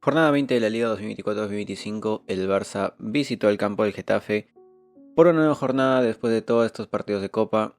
Jornada 20 de la Liga 2024-2025, el Barça visitó el campo del Getafe por una nueva jornada después de todos estos partidos de Copa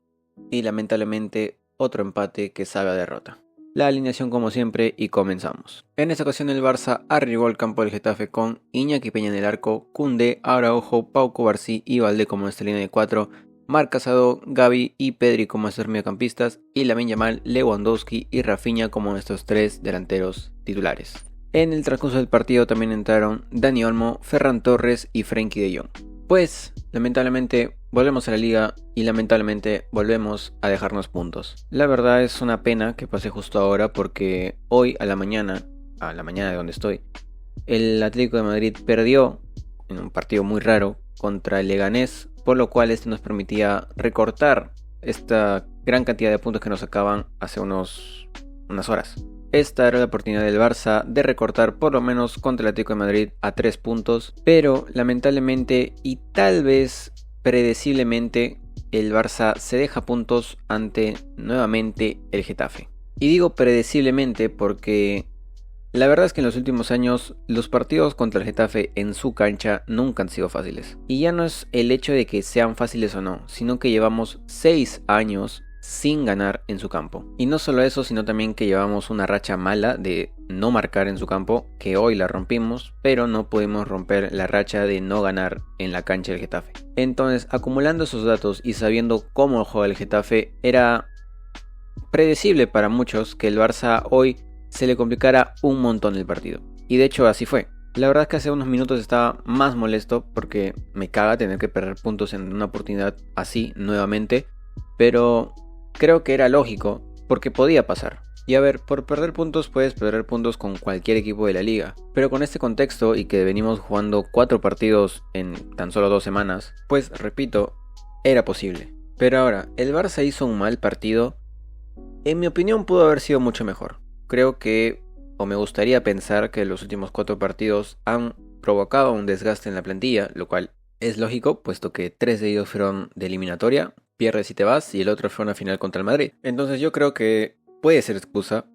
y lamentablemente otro empate que sabe a derrota. La alineación como siempre y comenzamos. En esta ocasión el Barça arribó al campo del Getafe con Iñaki Peña en el arco, Koundé, Araujo, Pau Cubarsí y Valdé como esta línea de 4, Marc Casado, Gavi y Pedri como estos mediocampistas y Lamine Yamal, Lewandowski y Rafinha como nuestros tres delanteros titulares. En el transcurso del partido también entraron Dani Olmo, Ferran Torres y Frenkie de Jong. Pues, lamentablemente, volvemos a la liga y lamentablemente volvemos a dejarnos puntos. La verdad es una pena que pase justo ahora porque hoy a la mañana de donde estoy, el Atlético de Madrid perdió en un partido muy raro contra el Leganés, por lo cual este nos permitía recortar esta gran cantidad de puntos que nos sacaban hace unas horas. Esta era la oportunidad del Barça de recortar por lo menos contra el Atlético de Madrid a 3 puntos, pero lamentablemente y tal vez predeciblemente el Barça se deja puntos ante nuevamente el Getafe. Y digo predeciblemente porque la verdad es que en los últimos años los partidos contra el Getafe en su cancha nunca han sido fáciles. Y ya no es el hecho de que sean fáciles o no, sino que llevamos 6 años sin ganar en su campo. Y no solo eso, sino también que llevamos una racha mala de no marcar en su campo, que hoy la rompimos, pero no pudimos romper la racha de no ganar en la cancha del Getafe. Entonces, acumulando esos datos y sabiendo cómo juega el Getafe, era predecible para muchos que el Barça hoy se le complicara un montón el partido. Y de hecho así fue. La verdad es que hace unos minutos estaba más molesto porque me caga tener que perder puntos en una oportunidad así nuevamente, pero creo que era lógico porque podía pasar. Y a ver, por perder puntos puedes perder puntos con cualquier equipo de la liga, pero con este contexto y que venimos jugando 4 partidos en tan solo 2 semanas, pues repito, era posible. Pero ahora, ¿el Barça hizo un mal partido? En mi opinión pudo haber sido mucho mejor. Creo que, o me gustaría pensar que los últimos 4 partidos han provocado un desgaste en la plantilla, lo cual es lógico, puesto que 3 de ellos fueron de eliminatoria, pierdes y te vas, y el otro fue una final contra el Madrid. Entonces yo creo que puede ser excusa,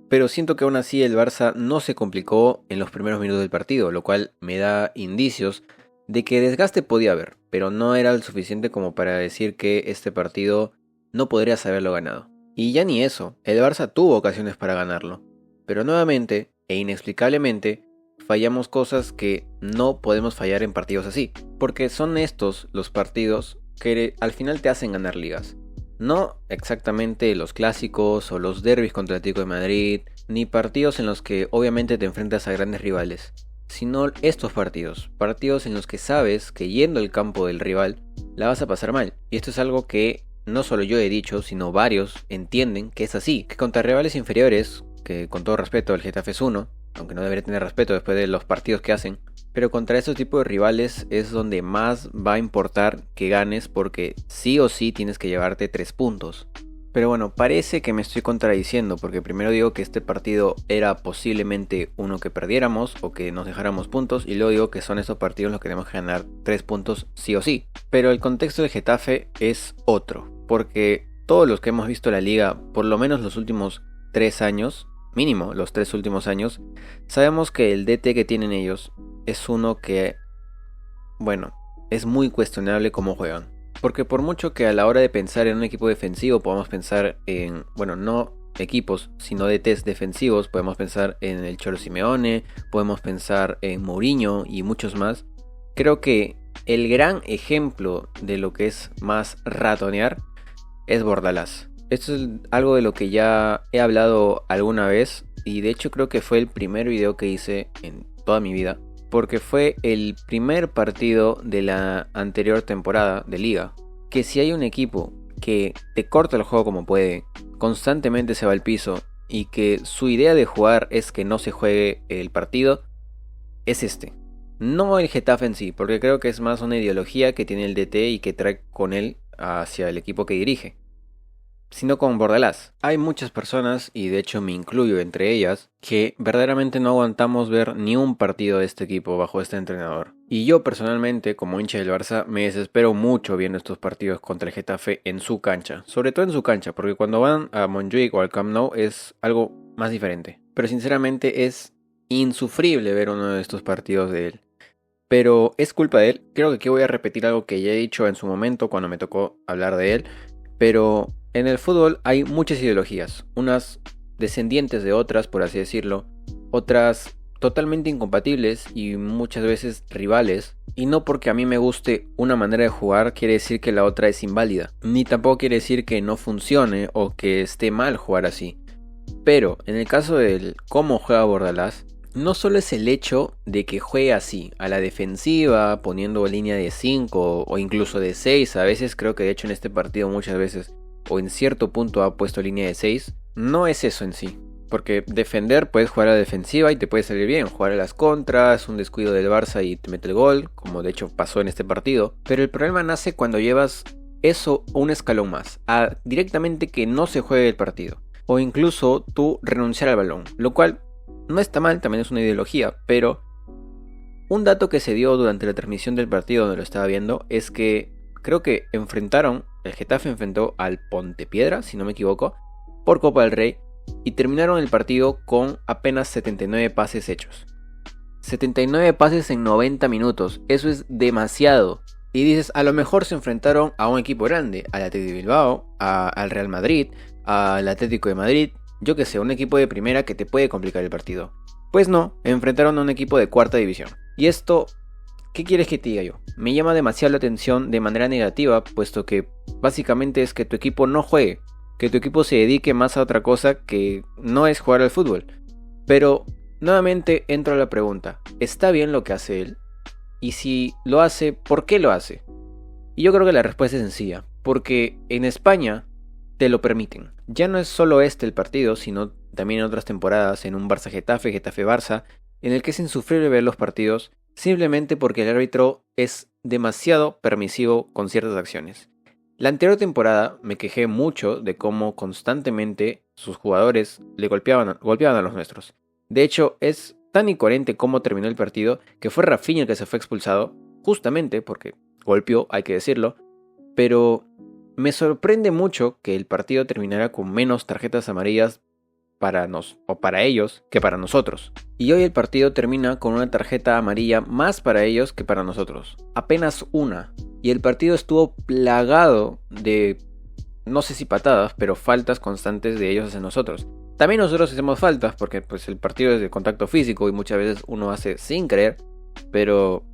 pero siento que aún así el Barça no se complicó en los primeros minutos del partido, lo cual me da indicios de que desgaste podía haber, pero no era el suficiente como para decir que este partido no podrías haberlo ganado. Y ya ni eso, el Barça tuvo ocasiones para ganarlo, pero nuevamente e inexplicablemente fallamos cosas que no podemos fallar en partidos así, porque son estos los partidos que al final te hacen ganar ligas. No exactamente los clásicos o los derbis contra el Atlético de Madrid, ni partidos en los que obviamente te enfrentas a grandes rivales, sino estos partidos en los que sabes que yendo al campo del rival la vas a pasar mal. Y esto es algo que no solo yo he dicho, sino varios entienden que es así, que contra rivales inferiores, que con todo respeto el Getafe es uno, aunque no debería tener respeto después de los partidos que hacen, pero contra estos tipos de rivales es donde más va a importar que ganes porque sí o sí tienes que llevarte 3 puntos. Pero bueno, parece que me estoy contradiciendo porque primero digo que este partido era posiblemente uno que perdiéramos o que nos dejáramos puntos y luego digo que son estos partidos los que tenemos que ganar 3 puntos sí o sí. Pero el contexto del Getafe es otro, porque todos los que hemos visto la liga, por lo menos los últimos 3 años, mínimo los 3 últimos años, sabemos que el DT que tienen ellos es uno que, bueno, es muy cuestionable cómo juegan. Porque por mucho que a la hora de pensar en un equipo defensivo podamos pensar en, bueno, no equipos, sino DTs defensivos, podemos pensar en el Cholo Simeone, podemos pensar en Mourinho y muchos más. Creo que el gran ejemplo de lo que es más ratonear es Bordalás. Esto es algo de lo que ya he hablado alguna vez y de hecho creo que fue el primer video que hice en toda mi vida, porque fue el primer partido de la anterior temporada de liga. Que si hay un equipo que te corta el juego como puede, constantemente se va al piso y que su idea de jugar es que no se juegue el partido, es este. No el Getafe en sí, porque creo que es más una ideología que tiene el DT y que trae con él hacia el equipo que dirige, sino con Bordalás. Hay muchas personas, y de hecho me incluyo entre ellas, que verdaderamente no aguantamos ver ni un partido de este equipo bajo este entrenador. Y yo personalmente, como hincha del Barça, me desespero mucho viendo estos partidos contra el Getafe en su cancha. Sobre todo en su cancha, porque cuando van a Montjuic o al Camp Nou es algo más diferente. Pero sinceramente es insufrible ver uno de estos partidos de él. Pero es culpa de él. Creo que aquí voy a repetir algo que ya he dicho en su momento cuando me tocó hablar de él. Pero en el fútbol hay muchas ideologías. Unas descendientes de otras, por así decirlo. Otras totalmente incompatibles y muchas veces rivales. Y no porque a mí me guste una manera de jugar quiere decir que la otra es inválida. Ni tampoco quiere decir que no funcione o que esté mal jugar así. Pero en el caso del cómo juega Bordalás, no solo es el hecho de que juegue así, a la defensiva, poniendo línea de 5 o incluso de 6, a veces creo que de hecho en este partido muchas veces, o en cierto punto ha puesto línea de 6, no es eso en sí. Porque defender, puedes jugar a la defensiva y te puede salir bien, jugar a las contras, un descuido del Barça y te mete el gol, como de hecho pasó en este partido. Pero el problema nace cuando llevas eso un escalón más, a directamente que no se juegue el partido. O incluso tú renunciar al balón, lo cual no está mal, también es una ideología, pero un dato que se dio durante la transmisión del partido donde lo estaba viendo es que creo que el Getafe enfrentó al Pontepiedra, si no me equivoco, por Copa del Rey y terminaron el partido con apenas 79 pases hechos. 79 pases en 90 minutos, eso es demasiado. Y dices, a lo mejor se enfrentaron a un equipo grande, al Athletic de Bilbao, al Real Madrid, al Atlético de Madrid, yo que sé, un equipo de primera que te puede complicar el partido. Pues no, enfrentaron a un equipo de cuarta división. Y esto, ¿qué quieres que te diga yo? Me llama demasiado la atención de manera negativa, puesto que básicamente es que tu equipo no juegue, que tu equipo se dedique más a otra cosa que no es jugar al fútbol. Pero, nuevamente entro a la pregunta, ¿está bien lo que hace él? Y si lo hace, ¿por qué lo hace? Y yo creo que la respuesta es sencilla, porque en España te lo permiten. Ya no es solo este el partido, sino también en otras temporadas, en un Barça-Getafe, Getafe-Barça, en el que es insufrible ver los partidos simplemente porque el árbitro es demasiado permisivo con ciertas acciones. La anterior temporada me quejé mucho de cómo constantemente sus jugadores le golpeaban a los nuestros. De hecho, es tan incoherente cómo terminó el partido que fue Rafinha el que se fue expulsado, justamente porque golpeó, hay que decirlo, pero me sorprende mucho que el partido terminara con menos tarjetas amarillas para ellos que para nosotros. Y hoy el partido termina con una tarjeta amarilla más para ellos que para nosotros. Apenas una. Y el partido estuvo plagado de, no sé si patadas, pero faltas constantes de ellos hacia nosotros. También nosotros hacemos faltas porque pues, el partido es de contacto físico y muchas veces uno hace sin querer. Pero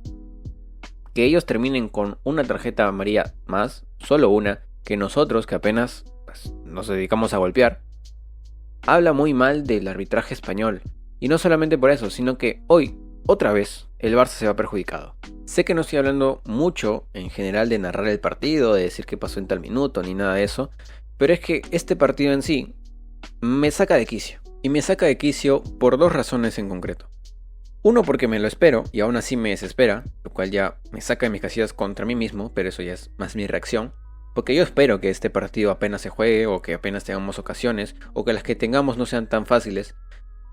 que ellos terminen con una tarjeta amarilla más, solo una, que nosotros que apenas pues, nos dedicamos a golpear, habla muy mal del arbitraje español. Y no solamente por eso, sino que hoy, otra vez, el Barça se va perjudicado. Sé que no estoy hablando mucho en general de narrar el partido, de decir qué pasó en tal minuto, ni nada de eso, pero es que este partido en sí me saca de quicio. Y me saca de quicio por dos razones en concreto. Uno, porque me lo espero y aún así me desespera, lo cual ya me saca de mis casillas contra mí mismo, pero eso ya es más mi reacción. Porque yo espero que este partido apenas se juegue o que apenas tengamos ocasiones o que las que tengamos no sean tan fáciles.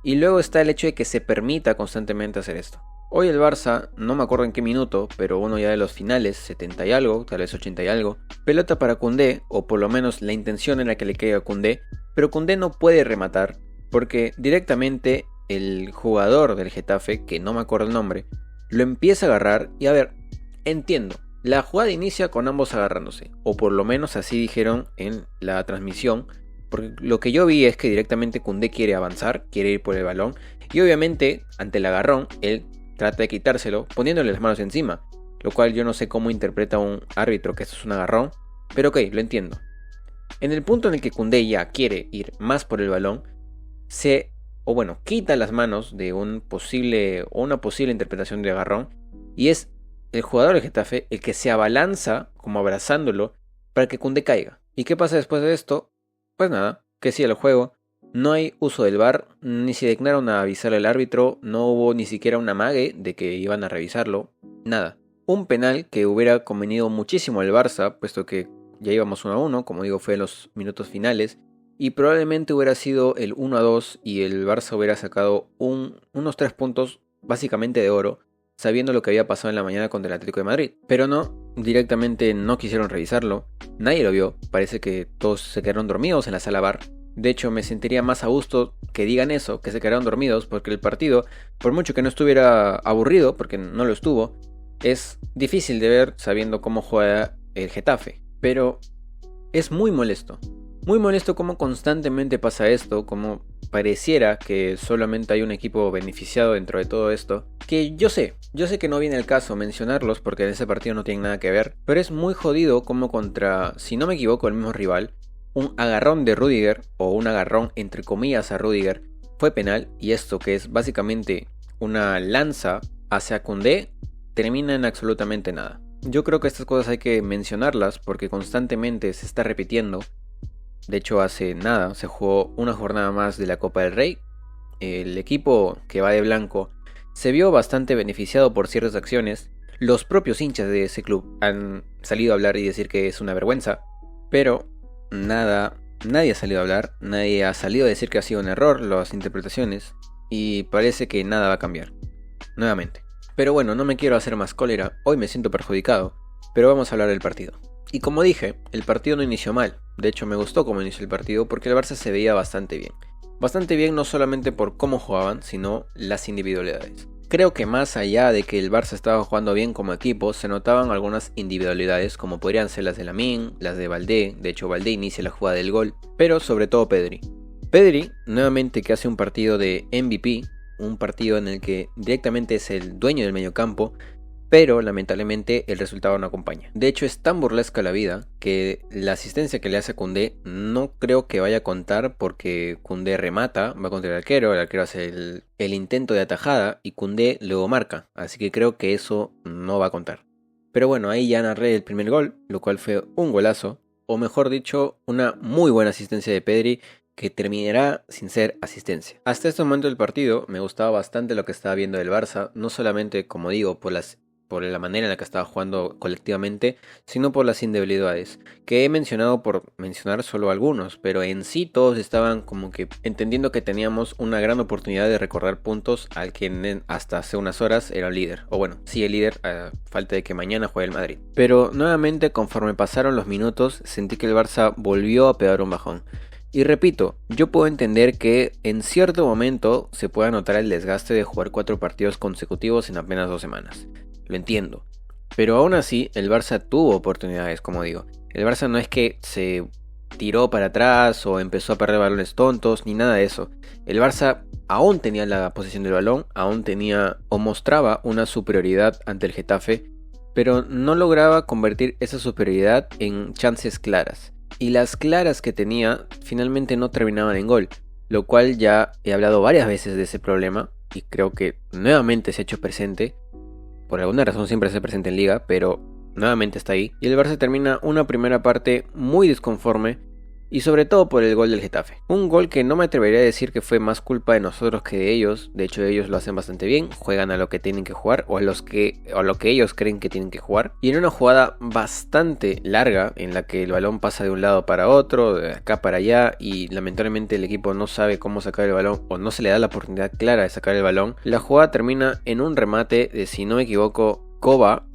Y luego está el hecho de que se permita constantemente hacer esto. Hoy el Barça, no me acuerdo en qué minuto, pero uno ya de los finales, 70 y algo, tal vez 80 y algo, pelota para Koundé, o por lo menos la intención era que le caiga a Koundé, pero Koundé no puede rematar porque directamente el jugador del Getafe, que no me acuerdo el nombre, lo empieza a agarrar y a ver, entiendo. La jugada inicia con ambos agarrándose, o por lo menos así dijeron en la transmisión, porque lo que yo vi es que directamente Koundé quiere avanzar, quiere ir por el balón, y obviamente ante el agarrón, él trata de quitárselo poniéndole las manos encima, lo cual yo no sé cómo interpreta un árbitro que esto es un agarrón, pero ok, lo entiendo. En el punto en el que Koundé ya quiere ir más por el balón, quita las manos de una posible interpretación de agarrón, y es el jugador del Getafe el que se abalanza como abrazándolo para que Koundé caiga. ¿Y qué pasa después de esto? Pues nada, que siga el juego. No hay uso del VAR, ni se dignaron a avisar al árbitro, no hubo ni siquiera un amague de que iban a revisarlo, nada. Un penal que hubiera convenido muchísimo al Barça, puesto que ya íbamos 1-1, como digo fue en los minutos finales, y probablemente hubiera sido el 1-2 y el Barça hubiera sacado unos 3 puntos básicamente de oro, sabiendo lo que había pasado en la mañana contra el Atlético de Madrid. Pero no, directamente no quisieron revisarlo, nadie lo vio, parece que todos se quedaron dormidos en la sala VAR. De hecho, me sentiría más a gusto que digan eso, que se quedaron dormidos, porque el partido, por mucho que no estuviera aburrido, porque no lo estuvo, es difícil de ver sabiendo cómo juega el Getafe. Pero es muy molesto. Muy molesto cómo constantemente pasa esto, como pareciera que solamente hay un equipo beneficiado dentro de todo esto. Que yo sé que no viene el caso mencionarlos porque en ese partido no tienen nada que ver, pero es muy jodido como contra, si no me equivoco, el mismo rival, un agarrón de Rudiger, o un agarrón entre comillas a Rudiger, fue penal, y esto que es básicamente una lanza hacia Koundé, termina en absolutamente nada. Yo creo que estas cosas hay que mencionarlas porque constantemente se está repitiendo. De hecho, hace nada se jugó una jornada más de la Copa del Rey. El equipo que va de blanco se vio bastante beneficiado por ciertas acciones. Los propios hinchas de ese club han salido a hablar y decir que es una vergüenza, pero nadie ha salido a hablar, nadie ha salido a decir que ha sido un error las interpretaciones, y parece que nada va a cambiar, nuevamente. Pero bueno, no me quiero hacer más cólera, hoy me siento perjudicado, pero vamos a hablar del partido. Y como dije, el partido no inició mal, de hecho me gustó cómo inició el partido porque el Barça se veía bastante bien. Bastante bien no solamente por cómo jugaban, sino las individualidades. Creo que más allá de que el Barça estaba jugando bien como equipo, se notaban algunas individualidades como podrían ser las de Lamine, las de Valdé, de hecho Valdé inicia la jugada del gol, pero sobre todo Pedri. Pedri, nuevamente que hace un partido de MVP, un partido en el que directamente es el dueño del mediocampo, pero lamentablemente el resultado no acompaña. De hecho es tan burlesca la vida que la asistencia que le hace a Koundé no creo que vaya a contar porque Koundé remata, va contra el arquero hace el intento de atajada y Koundé luego marca, así que creo que eso no va a contar. Pero bueno, ahí ya narré el primer gol, lo cual fue un golazo, o mejor dicho, una muy buena asistencia de Pedri que terminará sin ser asistencia. Hasta este momento del partido me gustaba bastante lo que estaba viendo del Barça, no solamente como digo por la manera en la que estaba jugando colectivamente, sino por las individualidades, que he mencionado por mencionar solo algunos, pero en sí todos estaban como que entendiendo que teníamos una gran oportunidad de recorrer puntos al que hasta hace unas horas era el líder, o bueno, sí el líder a falta de que mañana juegue el Madrid. Pero nuevamente conforme pasaron los minutos sentí que el Barça volvió a pegar un bajón. Y repito, yo puedo entender que en cierto momento se pueda notar el desgaste de jugar 4 partidos consecutivos en apenas 2 semanas. Lo entiendo. Pero aún así, el Barça tuvo oportunidades, como digo. El Barça no es que se tiró para atrás o empezó a perder balones tontos, ni nada de eso. El Barça aún tenía la posesión del balón, aún tenía o mostraba una superioridad ante el Getafe, pero no lograba convertir esa superioridad en chances claras. Y las claras que tenía finalmente no terminaban en gol, lo cual ya he hablado varias veces de ese problema y creo que nuevamente se ha hecho presente. Por alguna razón siempre se hace presente en liga, pero nuevamente está ahí. Y el Barça termina una primera parte muy disconforme y sobre todo por el gol del Getafe. Un gol que no me atrevería a decir que fue más culpa de nosotros que de ellos. De hecho ellos lo hacen bastante bien, juegan a lo que tienen que jugar o a lo que ellos creen que tienen que jugar. Y en una jugada bastante larga en la que el balón pasa de un lado para otro, de acá para allá y lamentablemente el equipo no sabe cómo sacar el balón o no se le da la oportunidad clara de sacar el balón. La jugada termina en un remate de, si no me equivoco, Koba.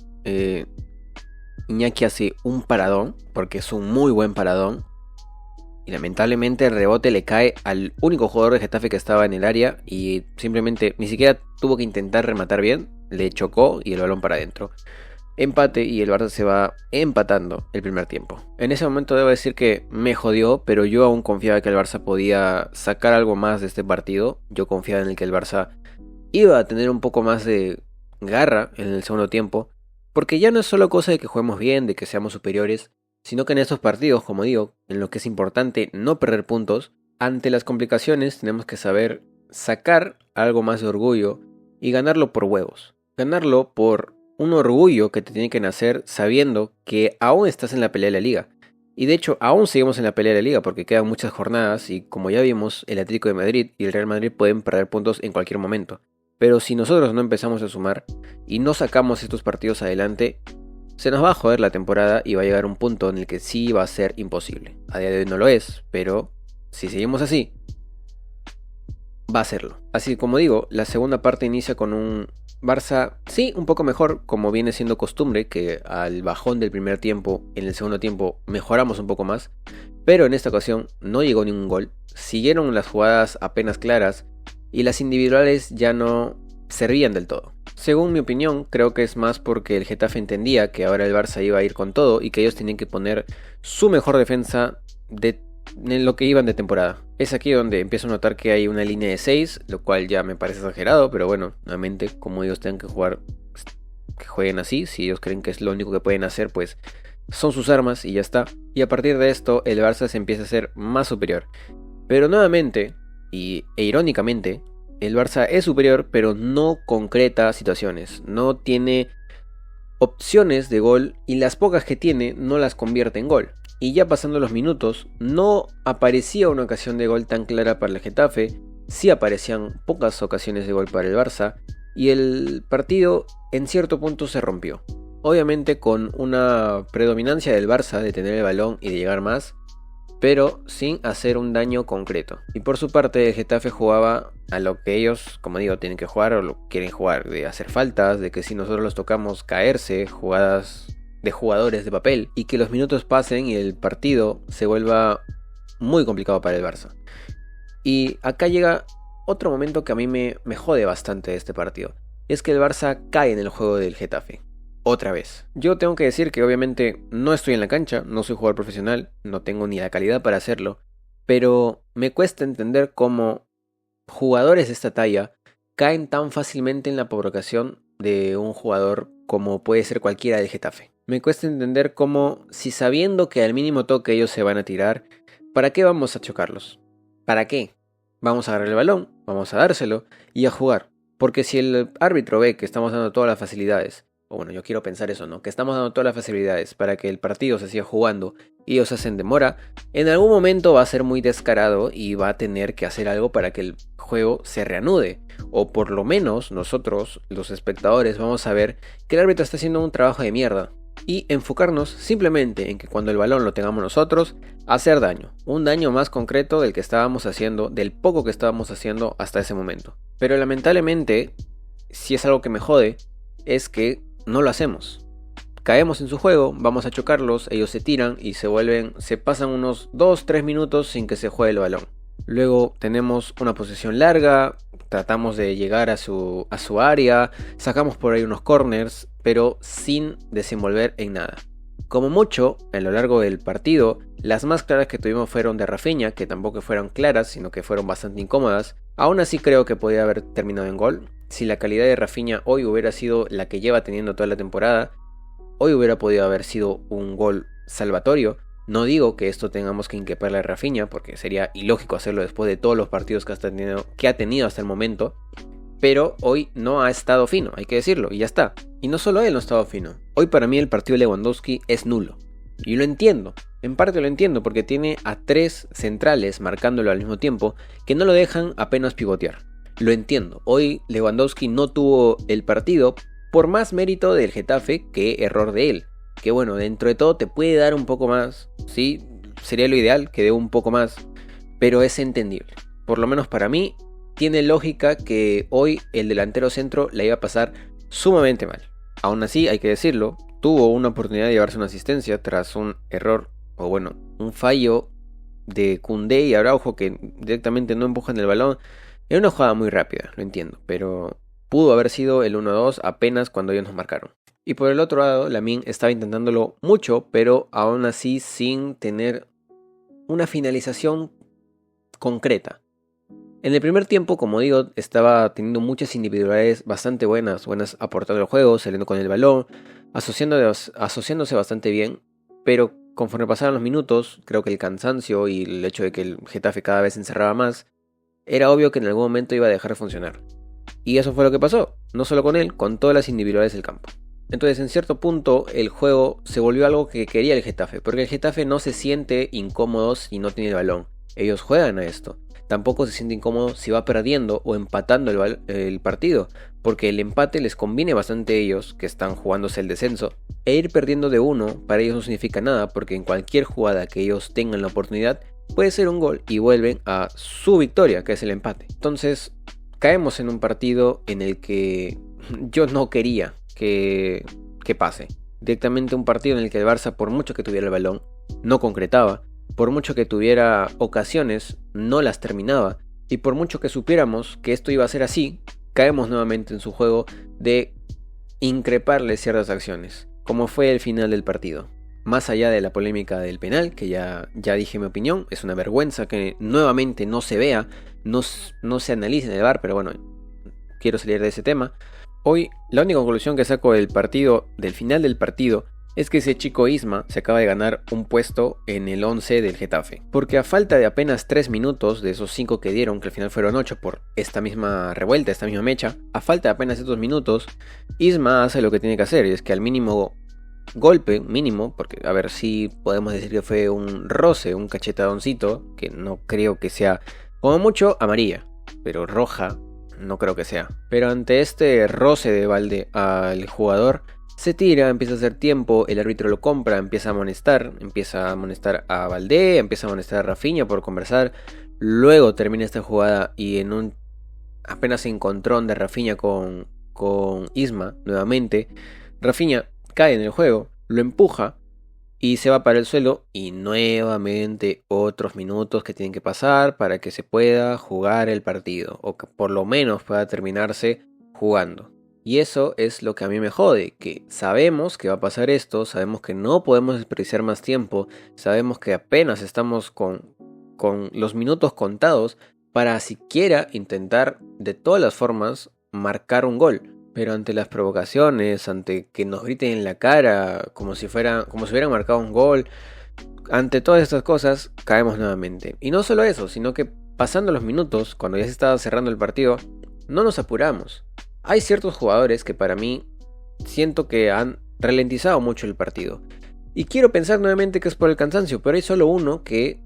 Iñaki hace un paradón, porque es un muy buen paradón. Y lamentablemente el rebote le cae al único jugador de Getafe que estaba en el área y simplemente ni siquiera tuvo que intentar rematar bien, le chocó y el balón para adentro. Empate y el Barça se va empatando el primer tiempo. En ese momento debo decir que me jodió, pero yo aún confiaba que el Barça podía sacar algo más de este partido. Yo confiaba en el que el Barça iba a tener un poco más de garra en el segundo tiempo, porque ya no es solo cosa de que juguemos bien, de que seamos superiores, sino que en estos partidos, como digo, en lo que es importante no perder puntos, ante las complicaciones tenemos que saber sacar algo más de orgullo y ganarlo por huevos. Ganarlo por un orgullo que te tiene que nacer sabiendo que aún estás en la pelea de la liga. Y de hecho aún seguimos en la pelea de la liga porque quedan muchas jornadas y como ya vimos, el Atlético de Madrid y el Real Madrid pueden perder puntos en cualquier momento. Pero si nosotros no empezamos a sumar y no sacamos estos partidos adelante, se nos va a joder la temporada y va a llegar un punto en el que sí va a ser imposible. A día de hoy no lo es, pero si seguimos así, va a serlo. Así como digo, la segunda parte inicia con un Barça, sí, un poco mejor, como viene siendo costumbre, que al bajón del primer tiempo, en el segundo tiempo mejoramos un poco más. pero en esta ocasión no llegó ningún gol, siguieron las jugadas apenas claras y las individuales ya no servían del todo. Según mi opinión, creo que es más porque el Getafe entendía que ahora el Barça iba a ir con todo y que ellos tenían que poner su mejor defensa en lo que iban de temporada. Es aquí donde empiezo a notar que hay una línea de 6, lo cual ya me parece exagerado, pero bueno, nuevamente, como ellos tengan que jugar, que jueguen así. Si ellos creen que es lo único que pueden hacer, pues son sus armas y ya está. Y a partir de esto, el Barça se empieza a ser más superior. Pero nuevamente, e irónicamente, el Barça es superior, pero no concreta situaciones. No tiene opciones de gol y las pocas que tiene no las convierte en gol. Y ya pasando los minutos, no aparecía una ocasión de gol tan clara para el Getafe, sí aparecían pocas ocasiones de gol para el Barça, y el partido en cierto punto se rompió. Obviamente con una predominancia del Barça de tener el balón y de llegar más, pero sin hacer un daño concreto. Y por su parte el Getafe jugaba a lo que ellos, como digo, tienen que jugar o lo quieren jugar, de hacer faltas, de que si nosotros los tocamos caerse, jugadas de jugadores de papel, y que los minutos pasen y el partido se vuelva muy complicado para el Barça. Y acá llega otro momento que a mí me jode bastante de este partido. Es que el Barça cae en el juego del Getafe. Otra vez. Yo tengo que decir que obviamente no estoy en la cancha, no soy jugador profesional, no tengo ni la calidad para hacerlo, pero me cuesta entender cómo jugadores de esta talla caen tan fácilmente en la provocación de un jugador como puede ser cualquiera del Getafe. Me cuesta entender cómo, si sabiendo que al mínimo toque ellos se van a tirar, ¿para qué vamos a chocarlos? ¿Para qué? Vamos a agarrar el balón, vamos a dárselo y a jugar. Porque si el árbitro ve que estamos dando todas las facilidades, o bueno, yo quiero pensar eso, ¿no? Que estamos dando todas las facilidades para que el partido se siga jugando y ellos hacen demora, en algún momento va a ser muy descarado y va a tener que hacer algo para que el juego se reanude. O por lo menos nosotros, los espectadores, vamos a ver que el árbitro está haciendo un trabajo de mierda. Y enfocarnos simplemente en que cuando el balón lo tengamos nosotros, hacer daño. Un daño más concreto del que estábamos haciendo, del poco que estábamos haciendo hasta ese momento. Pero lamentablemente, si es algo que me jode, es que no lo hacemos. Caemos en su juego, vamos a chocarlos, ellos se tiran y se pasan unos 2-3 minutos sin que se juegue el balón. Luego tenemos una posesión larga, tratamos de llegar a su área, sacamos por ahí unos corners, pero sin desenvolver en nada. Como mucho, a lo largo del partido, las más claras que tuvimos fueron de Rafinha, que tampoco fueron claras, sino que fueron bastante incómodas. Aún así creo que podía haber terminado en gol. Si la calidad de Rafinha hoy hubiera sido la que lleva teniendo toda la temporada, hoy hubiera podido haber sido un gol salvatorio. No digo que esto tengamos que increparle a Rafinha, porque sería ilógico hacerlo después de todos los partidos que ha tenido hasta el momento. Pero hoy no ha estado fino, hay que decirlo, y ya está. Y no solo él no ha estado fino. Hoy para mí el partido de Lewandowski es nulo. Y lo entiendo, en parte lo entiendo, porque tiene a 3 centrales marcándolo al mismo tiempo que no lo dejan apenas pivotear. Lo entiendo, hoy Lewandowski no tuvo el partido por más mérito del Getafe que error de él. Que bueno, dentro de todo te puede dar un poco más, sí, sería lo ideal que dé un poco más, pero es entendible. Por lo menos para mí, tiene lógica que hoy el delantero centro la iba a pasar sumamente mal. Aún así, hay que decirlo, tuvo una oportunidad de llevarse una asistencia tras un error, o bueno, un fallo de Koundé y Araujo que directamente no empujan el balón. Era una jugada muy rápida, lo entiendo, pero pudo haber sido el 1-2 apenas cuando ellos nos marcaron. Y por el otro lado, Lamine estaba intentándolo mucho, pero aún así sin tener una finalización concreta. En el primer tiempo, como digo, estaba teniendo muchas individualidades bastante buenas aportando al juego, saliendo con el balón, asociándose bastante bien, pero conforme pasaban los minutos, creo que el cansancio y el hecho de que el Getafe cada vez se encerraba más, era obvio que en algún momento iba a dejar de funcionar. Y eso fue lo que pasó, no solo con él, con todas las individualidades del campo. Entonces en cierto punto el juego se volvió algo que quería el Getafe, porque el Getafe no se siente incómodo si no tiene el balón, ellos juegan a esto. Tampoco se siente incómodo si va perdiendo o empatando el partido, porque el empate les conviene bastante a ellos, que están jugándose el descenso, e ir perdiendo de 1 para ellos no significa nada, porque en cualquier jugada que ellos tengan la oportunidad puede ser un gol y vuelven a su victoria, que es el empate. Entonces caemos en un partido en el que yo no quería que pase. Directamente un partido en el que el Barça, por mucho que tuviera el balón, no concretaba. por mucho que tuviera ocasiones, no las terminaba. Y por mucho que supiéramos que esto iba a ser así, caemos nuevamente en su juego de increparle ciertas acciones, como fue el final del partido. Más allá de la polémica del penal, que ya dije mi opinión, es una vergüenza que nuevamente no se vea, no se analice en el VAR, pero bueno, quiero salir de ese tema. Hoy, la única conclusión que saco del partido, del final del partido, es que ese chico Isma se acaba de ganar un puesto en el 11 del Getafe. Porque a falta de apenas 3 minutos de esos 5 que dieron, que al final fueron 8 por esta misma revuelta, esta misma mecha, a falta de apenas estos minutos, Isma hace lo que tiene que hacer, y es que al mínimo golpe, mínimo, porque a ver si podemos decir que fue un roce, un cachetadoncito, que no creo que sea, como mucho, amarilla, pero roja no creo que sea. Pero ante este roce de balde al jugador, se tira, empieza a hacer tiempo, el árbitro lo compra, empieza a amonestar a Valdé, empieza a amonestar a Rafinha por conversar. Luego termina esta jugada y en un apenas encontrón de Rafinha con Isma nuevamente, Rafinha cae en el juego, lo empuja y se va para el suelo, y nuevamente otros minutos que tienen que pasar para que se pueda jugar el partido, o que por lo menos pueda terminarse jugando. Y eso es lo que a mí me jode, que sabemos que va a pasar esto, sabemos que no podemos desperdiciar más tiempo, sabemos que apenas estamos con los minutos contados para siquiera intentar de todas las formas marcar un gol. Pero ante las provocaciones, ante que nos griten en la cara como si hubieran marcado un gol, ante todas estas cosas caemos nuevamente. Y no solo eso, sino que pasando los minutos, cuando ya se estaba cerrando el partido, no nos apuramos. Hay ciertos jugadores que para mí siento que han ralentizado mucho el partido. Y quiero pensar nuevamente que es por el cansancio, pero hay solo uno que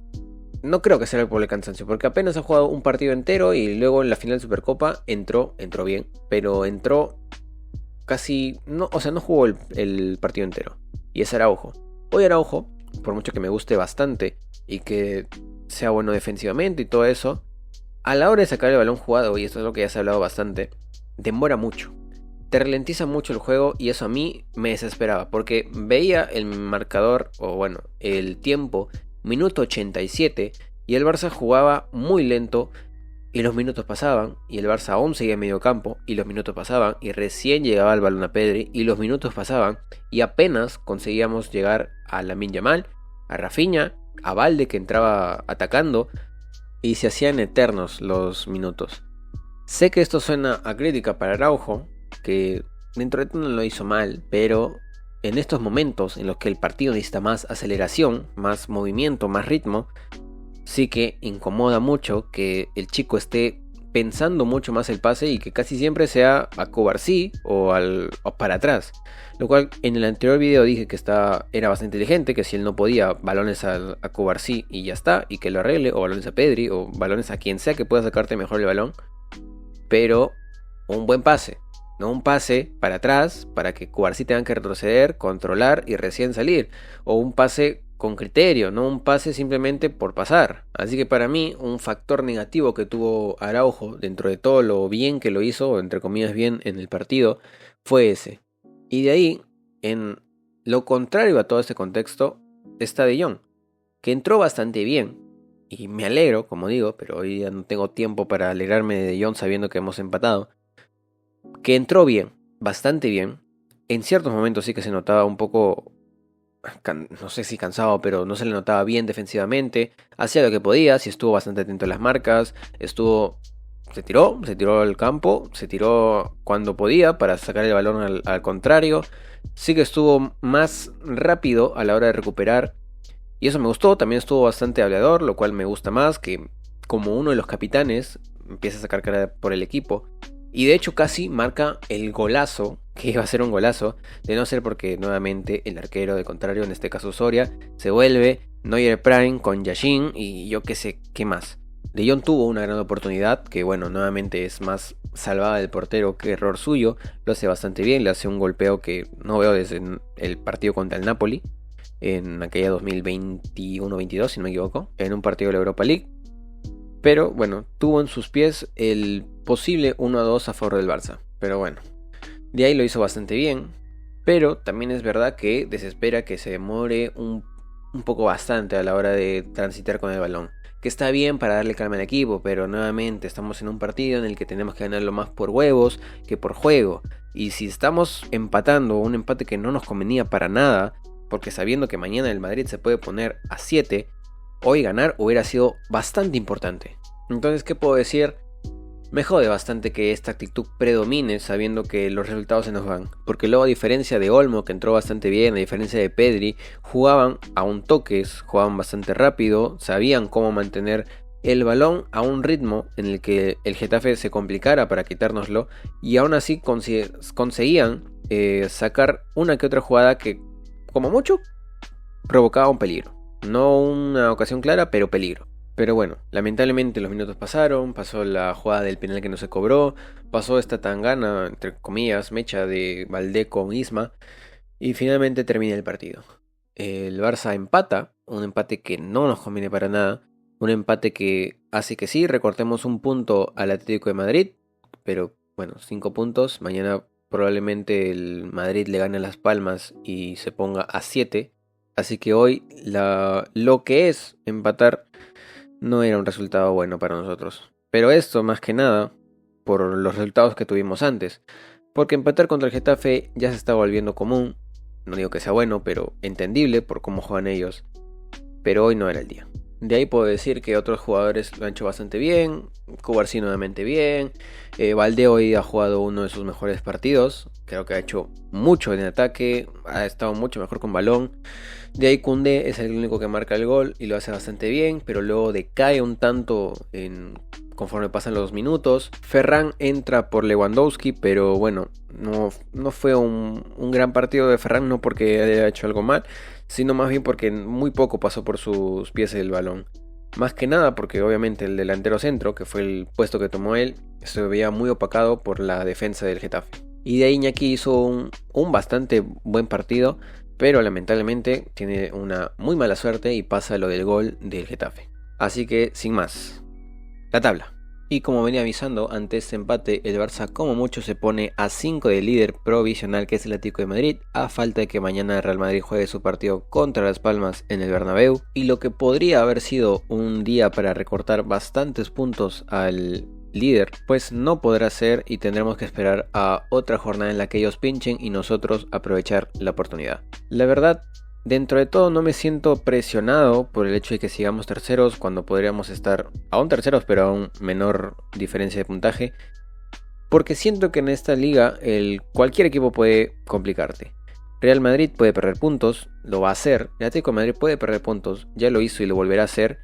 no creo que sea por el cansancio, porque apenas ha jugado un partido entero y luego en la final de Supercopa entró bien, pero entró casi, no jugó el partido entero, y es Araujo. Hoy Araujo, por mucho que me guste bastante y que sea bueno defensivamente y todo eso, a la hora de sacar el balón jugado, y esto es lo que ya se ha hablado bastante, demora mucho. Te ralentiza mucho el juego y eso a mí me desesperaba, porque veía el marcador, o bueno, el tiempo, minuto 87, y el Barça jugaba muy lento, y los minutos pasaban, y el Barça aún seguía en medio campo, y los minutos pasaban, y recién llegaba el balón a Pedri, y los minutos pasaban, y apenas conseguíamos llegar a Lamine Yamal, a Rafinha, a Balde que entraba atacando, y se hacían eternos los minutos. Sé que esto suena a crítica para Araujo, que dentro de todo no lo hizo mal, pero en estos momentos en los que el partido necesita más aceleración, más movimiento, más ritmo, sí que incomoda mucho que el chico esté pensando mucho más el pase y que casi siempre sea a Cubarsí o para atrás. Lo cual en el anterior video dije que era bastante inteligente, que si él no podía, balones a Cubarsí y ya está, y que lo arregle, o balones a Pedri, o balones a quien sea que pueda sacarte mejor el balón. Pero un buen pase. No un pase para atrás para que Cubarsí tenga que retroceder, controlar y recién salir. O un pase con criterio, no un pase simplemente por pasar. Así que para mí un factor negativo que tuvo Araujo dentro de todo lo bien que lo hizo, o entre comillas bien, en el partido, fue ese. Y de ahí, en lo contrario a todo este contexto, está De Jong, que entró bastante bien. Y me alegro, como digo, pero hoy ya no tengo tiempo para alegrarme de De Jong sabiendo que hemos empatado. Que entró bien, bastante bien. En ciertos momentos sí que se notaba un poco, no sé si cansado, pero no se le notaba bien defensivamente. Hacía lo que podía, sí estuvo bastante atento a las marcas. Se tiró al campo, se tiró cuando podía para sacar el balón al contrario. Sí que estuvo más rápido a la hora de recuperar. Y eso me gustó, también estuvo bastante hablador, lo cual me gusta más, que como uno de los capitanes empieza a sacar cara por el equipo. Y de hecho casi marca el golazo, que iba a ser un golazo, de no ser porque nuevamente el arquero de contrario, en este caso Soria, se vuelve Neuer Prime con Yashin y yo qué sé qué más. De Jong tuvo una gran oportunidad, que bueno, nuevamente es más salvada del portero que error suyo, lo hace bastante bien, le hace un golpeo que no veo desde el partido contra el Napoli, en aquella 2021-22 si no me equivoco, en un partido de la Europa League. Pero bueno, tuvo en sus pies el posible 1-2 a favor del Barça. Pero bueno, de ahí lo hizo bastante bien. Pero también es verdad que desespera que se demore un un poco bastante a la hora de transitar con el balón. Que está bien para darle calma al equipo, pero nuevamente estamos en un partido en el que tenemos que ganarlo más por huevos que por juego. Y si estamos empatando un empate que no nos convenía para nada, porque sabiendo que mañana el Madrid se puede poner a 7, hoy ganar hubiera sido bastante importante. Entonces, ¿qué puedo decir? Me jode bastante que esta actitud predomine sabiendo que los resultados se nos van. Porque luego, a diferencia de Olmo, que entró bastante bien, a diferencia de Pedri, jugaban a un toques, jugaban bastante rápido, sabían cómo mantener el balón a un ritmo en el que el Getafe se complicara para quitárnoslo, y aún así conseguían sacar una que otra jugada que, como mucho, provocaba un peligro. No una ocasión clara, pero peligro. Pero bueno, lamentablemente los minutos pasaron, pasó la jugada del penal que no se cobró, pasó esta tangana, entre comillas, mecha de Valdé con Isma, y finalmente termina el partido. El Barça empata, un empate que no nos conviene para nada, un empate que hace que sí, recortemos un punto al Atlético de Madrid, pero bueno, 5 puntos, mañana probablemente el Madrid le gane a Las Palmas y se ponga a 7, así que hoy lo que es empatar no era un resultado bueno para nosotros. Pero esto más que nada por los resultados que tuvimos antes. Porque empatar contra el Getafe ya se está volviendo común. No digo que sea bueno, pero entendible por cómo juegan ellos. Pero hoy no era el día. De ahí puedo decir que otros jugadores lo han hecho bastante bien. Cubarsí nuevamente bien. Valdé hoy ha jugado uno de sus mejores partidos. Creo que ha hecho mucho en ataque. Ha estado mucho mejor con balón. De ahí Koundé es el único que marca el gol y lo hace bastante bien. Pero luego decae un tanto conforme pasan los minutos. Ferran entra por Lewandowski. Pero bueno, no fue un gran partido de Ferran. No porque haya hecho algo mal, sino más bien porque muy poco pasó por sus pies el balón. Más que nada porque obviamente el delantero centro, que fue el puesto que tomó él, se veía muy opacado por la defensa del Getafe. Y de ahí Iñaki hizo un bastante buen partido, pero lamentablemente tiene una muy mala suerte y pasa lo del gol del Getafe. Así que sin más, la tabla. Y como venía avisando, ante este empate el Barça como mucho se pone a 5 del líder provisional, que es el Atlético de Madrid, a falta de que mañana el Real Madrid juegue su partido contra Las Palmas en el Bernabéu, y lo que podría haber sido un día para recortar bastantes puntos al líder, pues no podrá ser y tendremos que esperar a otra jornada en la que ellos pinchen y nosotros aprovechar la oportunidad. La verdad, dentro de todo no me siento presionado por el hecho de que sigamos terceros cuando podríamos estar aún terceros pero a un menor diferencia de puntaje, porque siento que en esta liga cualquier equipo puede complicarte. Real Madrid puede perder puntos, lo va a hacer. El Atlético de Madrid puede perder puntos, ya lo hizo y lo volverá a hacer.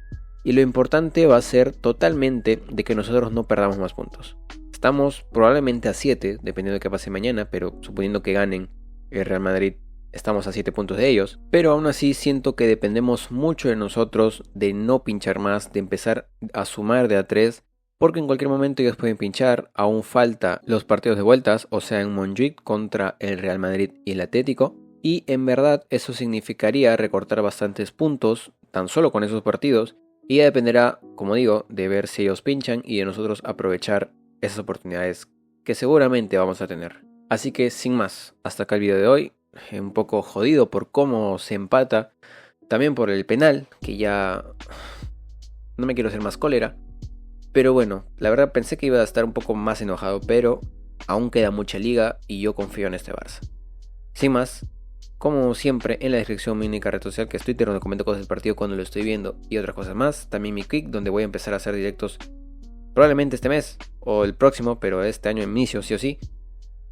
Y lo importante va a ser totalmente de que nosotros no perdamos más puntos. Estamos probablemente a 7, dependiendo de qué pase mañana, pero suponiendo que ganen el Real Madrid, estamos a 7 puntos de ellos. Pero aún así siento que dependemos mucho de nosotros, de no pinchar más, de empezar a sumar de a 3. Porque en cualquier momento ellos pueden pinchar, aún falta los partidos de vueltas, o sea en Montjuic contra el Real Madrid y el Atlético. Y en verdad eso significaría recortar bastantes puntos, tan solo con esos partidos. Y ya dependerá, como digo, de ver si ellos pinchan y de nosotros aprovechar esas oportunidades que seguramente vamos a tener. Así que sin más, hasta acá el video de hoy. Un poco jodido por cómo se empata. También por el penal, que ya no me quiero hacer más cólera. Pero bueno, la verdad pensé que iba a estar un poco más enojado, pero aún queda mucha liga y yo confío en este Barça. Sin más, como siempre, en la descripción mi única red social, que es Twitter, donde comento cosas del partido cuando lo estoy viendo y otras cosas más. También mi Kick, donde voy a empezar a hacer directos probablemente este mes o el próximo, pero este año en inicio sí o sí.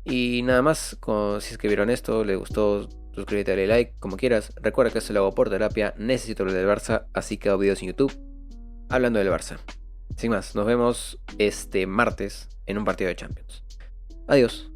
Y nada más, si es que vieron esto, les gustó, suscríbete, dale like, como quieras. Recuerda que esto lo hago por terapia, necesito hablar del Barça, así que hago videos en YouTube hablando del Barça. Sin más, nos vemos este martes en un partido de Champions. Adiós.